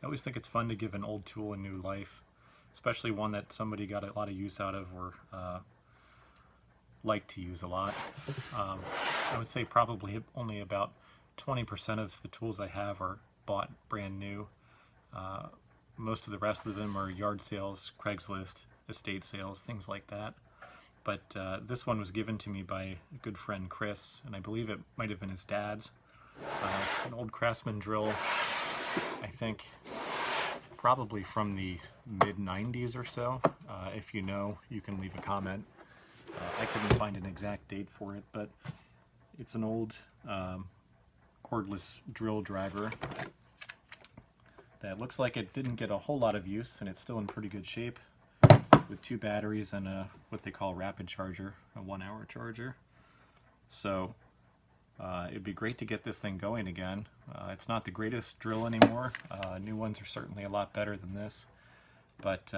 I always think it's fun to give an old tool a new life, especially one that somebody got a lot of use out of or like to use a lot. I would say probably only about 20% of the tools I have are bought brand new. Most of the rest of them are yard sales, Craigslist, estate sales, things like that. But this one was given to me by a good friend, Chris, and I believe it might have been his dad's. It's an old Craftsman drill, I think probably from the mid-90s or so. If you know, you can leave a comment. I couldn't find an exact date for it, but it's an old cordless drill driver that looks like it didn't get a whole lot of use, and it's still in pretty good shape with 2 batteries and what they call rapid charger, a 1-hour charger. So it'd be great to get this thing going again. It's not the greatest drill anymore. New ones are certainly a lot better than this, but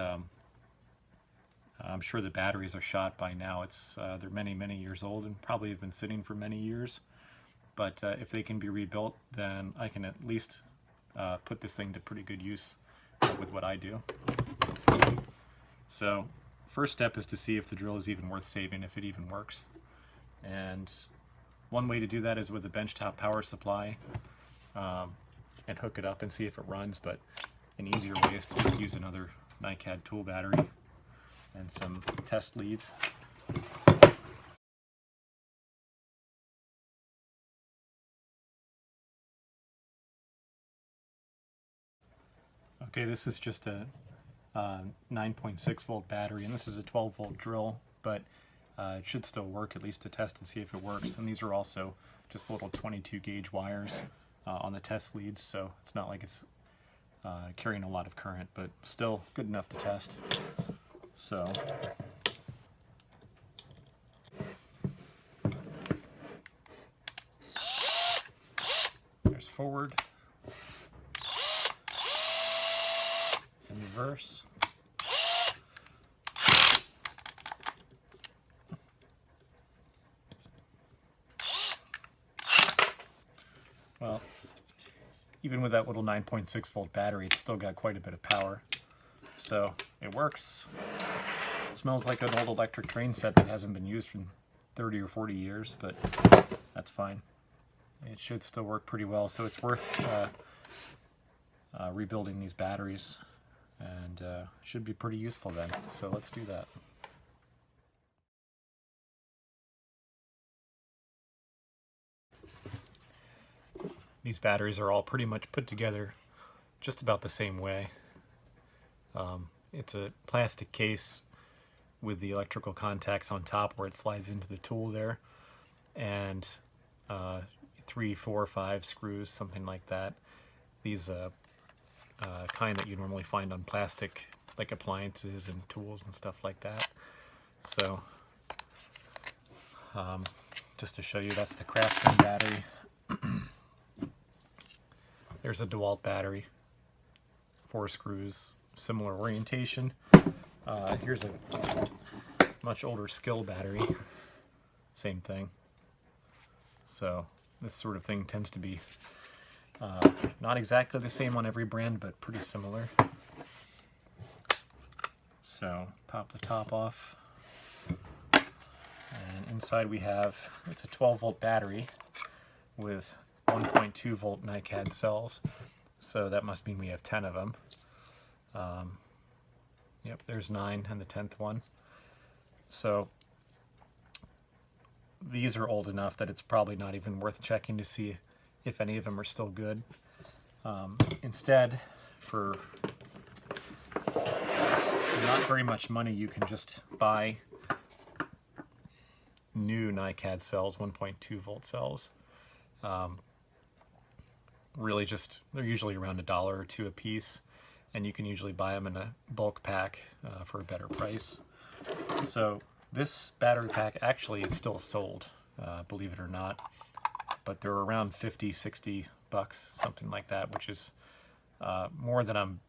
I'm sure the batteries are shot by now. They're many years old and probably have been sitting for many years. But if they can be rebuilt, then I can at least put this thing to pretty good use with what I do. So first step is to see if the drill is even worth saving, if it even works. And one way to do that is with a benchtop power supply and hook it up and see if it runs, but an easier way is to just use another NiCad tool battery and some test leads. Okay, this is just a 9.6 volt battery, and this is a 12 volt drill, but it should still work, at least to test and see if it works. And these are also just little 22 gauge wires on the test leads, so it's not like it's carrying a lot of current, but still good enough to test. So there's forward and reverse. Well, even with that little 9.6 volt battery, it's still got quite a bit of power. So it works. It smells like an old electric train set that hasn't been used in 30 or 40 years, but that's fine. It should still work pretty well, so it's worth rebuilding these batteries, and should be pretty useful then. So let's do that. These batteries are all pretty much put together just about the same way. It's a plastic case with the electrical contacts on top where it slides into the tool there, and 3, 4, 5 screws, something like that. These kind that you normally find on plastic, like appliances and tools and stuff like that. So just to show you, that's the Craftsman battery. There's a DeWalt battery, 4 screws, similar orientation. Here's a much older Skill battery, same thing. So this sort of thing tends to be not exactly the same on every brand, but pretty similar. So pop the top off, and inside we have, it's a 12 volt battery with 1.2 volt NiCad cells, so that must mean we have 10 of them. Yep, there's 9 and the 10th one. So these are old enough that it's probably not even worth checking to see if any of them are still good. Instead, for not very much money, you can just buy new NiCad cells, 1.2 volt cells. Really just, they're usually around $1 or $2 a piece, and you can usually buy them in a bulk pack for a better price. So this battery pack actually is still sold, believe it or not, but they're around 50, 60 bucks, something like that, which is more than I'm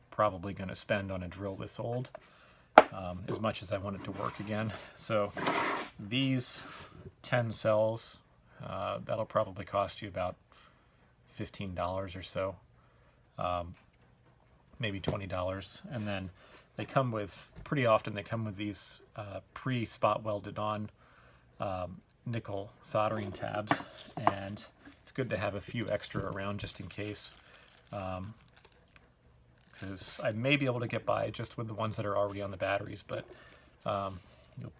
probably going to spend on a drill this old, as much as I want it to work again. So these 10 cells, that'll probably cost you about $15 or so. maybe $20. And then they come with, pretty often they come with these pre-spot welded on nickel soldering tabs, and it's good to have a few extra around just in case, because I may be able to get by just with the ones that are already on the batteries, but you'll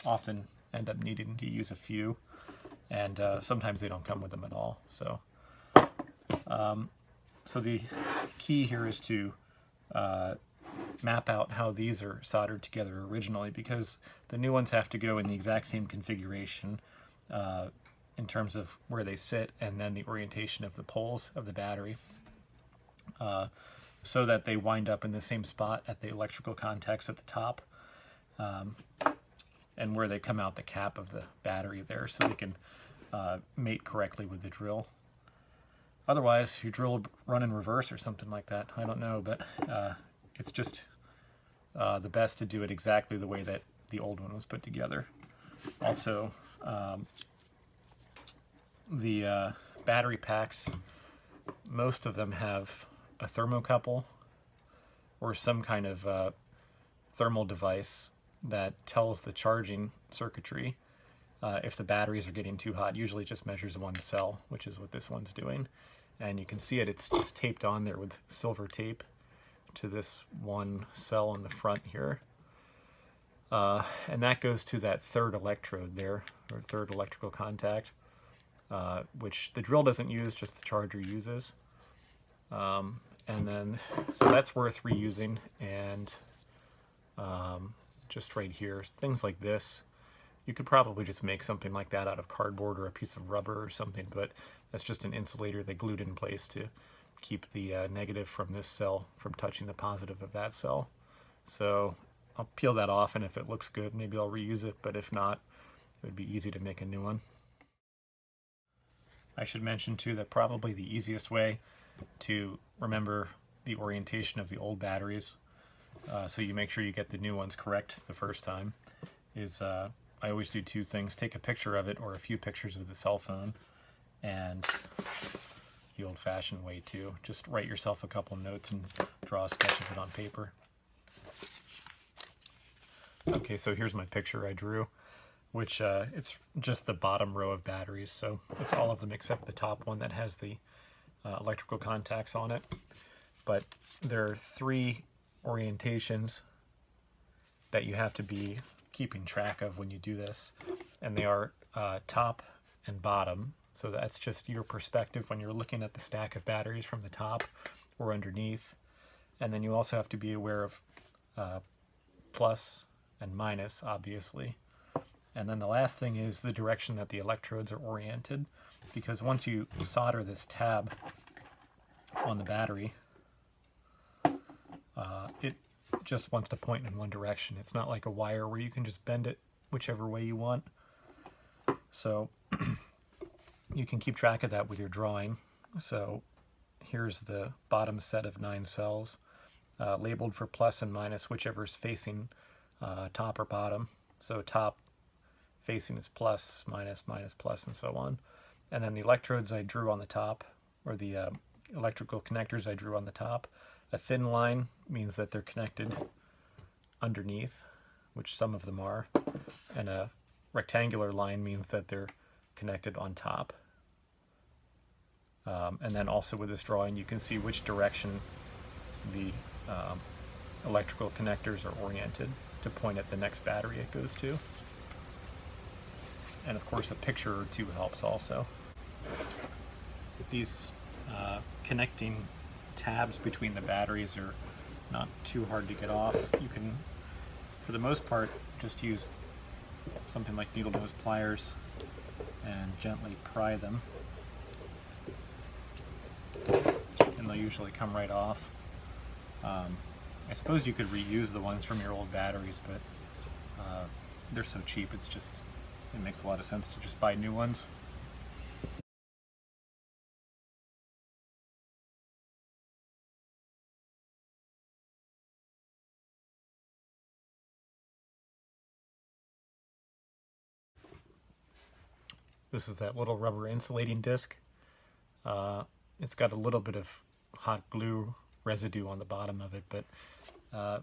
often end up needing to use a few, and sometimes they don't come with them at all. So so the key here is to map out how these are soldered together originally, because the new ones have to go in the exact same configuration in terms of where they sit and then the orientation of the poles of the battery, so that they wind up in the same spot at the electrical contacts at the top, and where they come out the cap of the battery there, so they can mate correctly with the drill. Otherwise, your drill will run in reverse or something like that. I don't know, but it's just the best to do it exactly the way that the old one was put together. Also, the battery packs, most of them have a thermocouple or some kind of thermal device that tells the charging circuitry if the batteries are getting too hot. Usually it just measures one cell, which is what this one's doing. And you can see it's just taped on there with silver tape to this one cell in the front here. And that goes to that third electrode there, or third electrical contact, which the drill doesn't use, just the charger uses. And then, so that's worth reusing. And just right here, things like this, you could probably just make something like that out of cardboard or a piece of rubber or something, but that's just an insulator they glued in place to keep the negative from this cell from touching the positive of that cell. So I'll peel that off, and if it looks good, maybe I'll reuse it, but if not, it would be easy to make a new one. I should mention too that probably the easiest way to remember the orientation of the old batteries, so you make sure you get the new ones correct the first time, is I always do two things: take a picture of it or a few pictures with the cell phone, and the old-fashioned way too, just write yourself a couple notes and draw a sketch of it on paper. Okay, so here's my picture I drew, which it's just the bottom row of batteries, so it's all of them except the top one that has the electrical contacts on it. But there are three orientations that you have to be keeping track of when you do this, and they are top and bottom. So that's just your perspective when you're looking at the stack of batteries from the top or underneath. And then you also have to be aware of plus and minus, obviously. And then the last thing is the direction that the electrodes are oriented, because once you solder this tab on the battery, it just wants to point in one direction. It's not like a wire where you can just bend it whichever way you want. So you can keep track of that with your drawing. So here's the bottom set of 9 cells, labeled for plus and minus, whichever is facing top or bottom. So top facing is plus, minus, minus, plus, and so on. And then the electrodes I drew on the top, or the electrical connectors I drew on the top. A thin line means that they're connected underneath, which some of them are, and a rectangular line means that they're connected on top. And then also with this drawing, you can see which direction the electrical connectors are oriented to point at the next battery it goes to. And of course, a picture or two helps also. These connecting tabs between the batteries are not too hard to get off. You can, for the most part, just use something like needle nose pliers and gently pry them, and they'll usually come right off. I suppose you could reuse the ones from your old batteries, but they're so cheap, it makes a lot of sense to just buy new ones. This is that little rubber insulating disc. It's got a little bit of hot glue residue on the bottom of it, but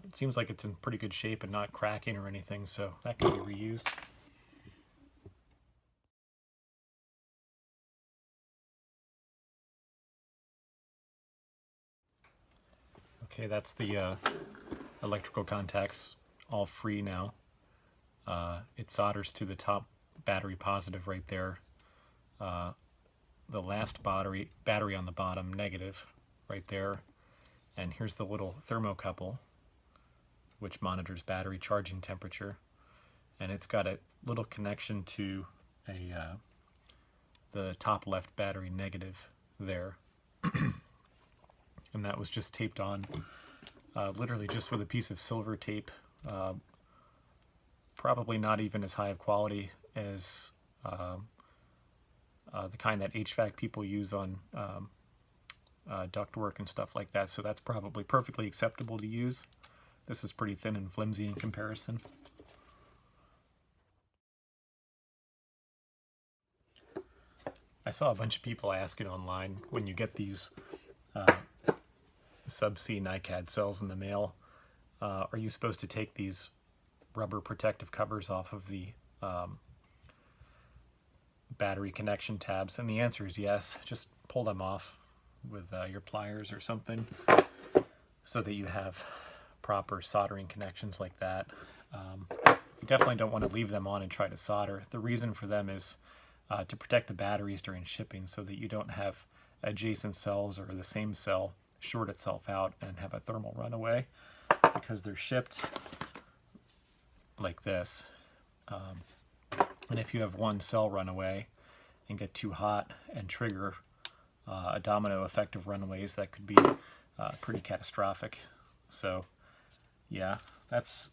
it seems like it's in pretty good shape and not cracking or anything, so that can be reused. Okay, that's the electrical contacts all free now. It solders to the top battery positive right there. The last battery on the bottom negative right there. And here's the little thermocouple, which monitors battery charging temperature. And it's got a little connection to the top left battery negative there. And that was just taped on, literally just with a piece of silver tape. Probably not even as high of quality as the kind that HVAC people use on ductwork and stuff like that. So that's probably perfectly acceptable to use. This is pretty thin and flimsy in comparison. I saw a bunch of people asking online, when you get these subsea NiCad cells in the mail, are you supposed to take these rubber protective covers off of the battery connection tabs? And the answer is yes. Just pull them off with your pliers or something so that you have proper soldering connections like that. You definitely don't want to leave them on and try to solder. The reason for them is to protect the batteries during shipping, so that you don't have adjacent cells or the same cell short itself out and have a thermal runaway, because they're shipped like this. And if you have one cell run away and get too hot and trigger a domino effect of runaways, that could be pretty catastrophic. So yeah, that's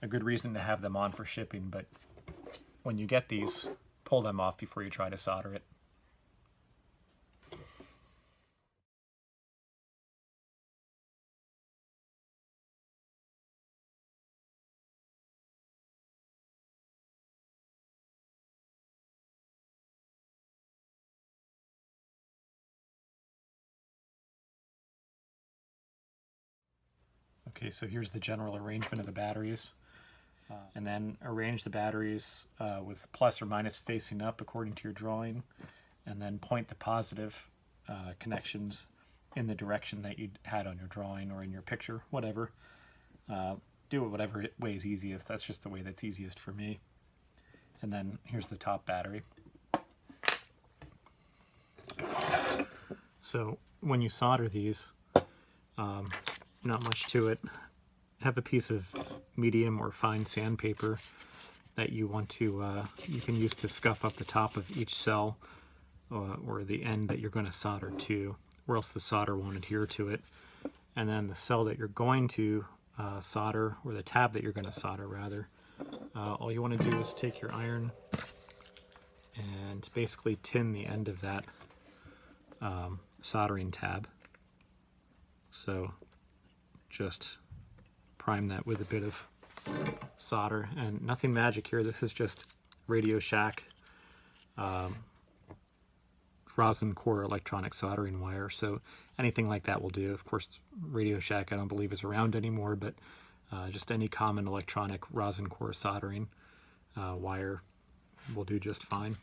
a good reason to have them on for shipping, but when you get these, pull them off before you try to solder it. Okay, so here's the general arrangement of the batteries. And then arrange the batteries with plus or minus facing up according to your drawing, and then point the positive connections in the direction that you had on your drawing or in your picture, whatever. Do it whatever way is easiest. That's just the way that's easiest for me. And then here's the top battery. So when you solder these, not much to it. Have a piece of medium or fine sandpaper that you want to, you can use to scuff up the top of each cell or the end that you're going to solder to, or else the solder won't adhere to it. And then the cell that you're going to solder, or the tab that you're going to solder rather, all you want to do is take your iron and basically tin the end of that soldering tab. So just prime that with a bit of solder, and nothing magic here. This is just Radio Shack rosin core electronic soldering wire, so anything like that will do. Of course, Radio Shack I don't believe is around anymore, but just any common electronic rosin core soldering wire will do just fine.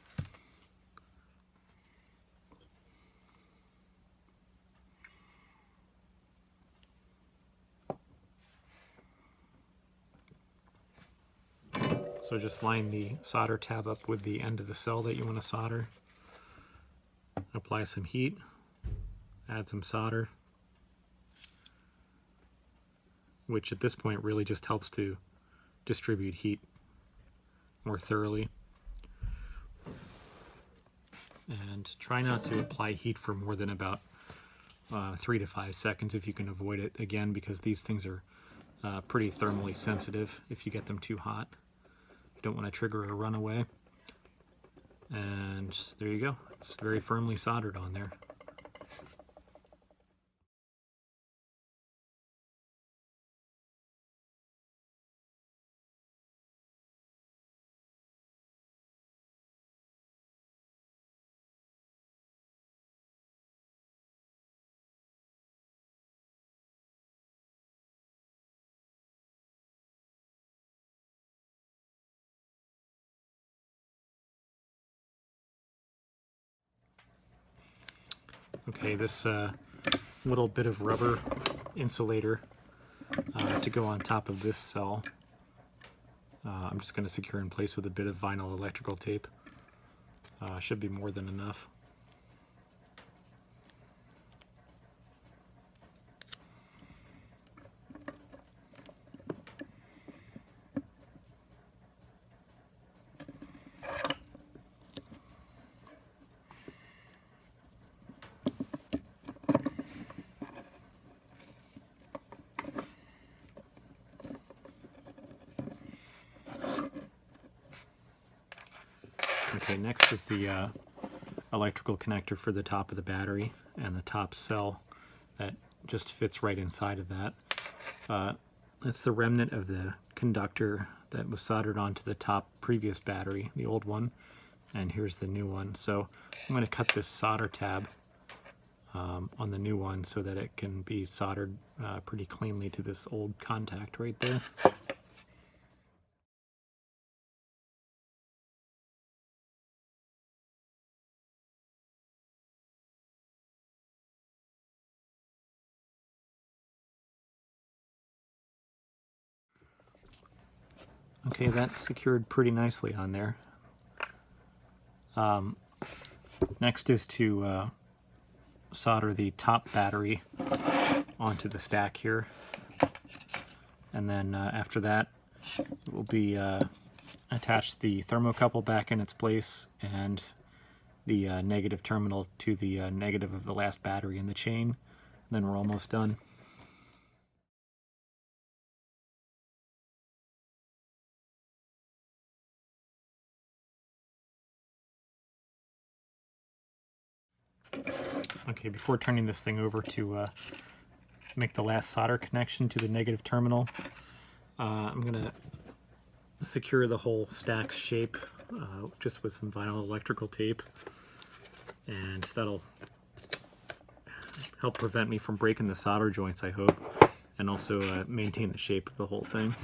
So just line the solder tab up with the end of the cell that you want to solder. Apply some heat, add some solder, which at this point really just helps to distribute heat more thoroughly. And try not to apply heat for more than about 3 to 5 seconds if you can avoid it, again, because these things are pretty thermally sensitive if you get them too hot. You don't want to trigger a runaway. And there you go. It's very firmly soldered on there. Okay, this little bit of rubber insulator to go on top of this cell. I'm just going to secure in place with a bit of vinyl electrical tape. Should be more than enough. Okay, next is the electrical connector for the top of the battery and the top cell that just fits right inside of that. It's the remnant of the conductor that was soldered onto the top previous battery, the old one, and here's the new one. So I'm going to cut this solder tab on the new one so that it can be soldered pretty cleanly to this old contact right there. Okay, that's secured pretty nicely on there. Next is to solder the top battery onto the stack here. And then after that, it will be attach the thermocouple back in its place and the negative terminal to the negative of the last battery in the chain. And then we're almost done. Okay, before turning this thing over to make the last solder connection to the negative terminal, I'm going to secure the whole stack shape just with some vinyl electrical tape, and that'll help prevent me from breaking the solder joints, I hope, and also maintain the shape of the whole thing.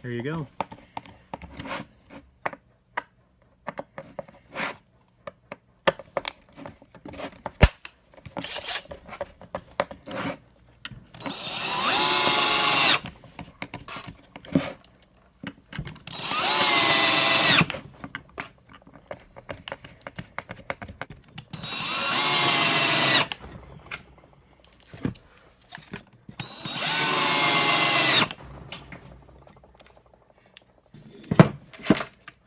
There you go.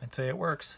I'd say it works.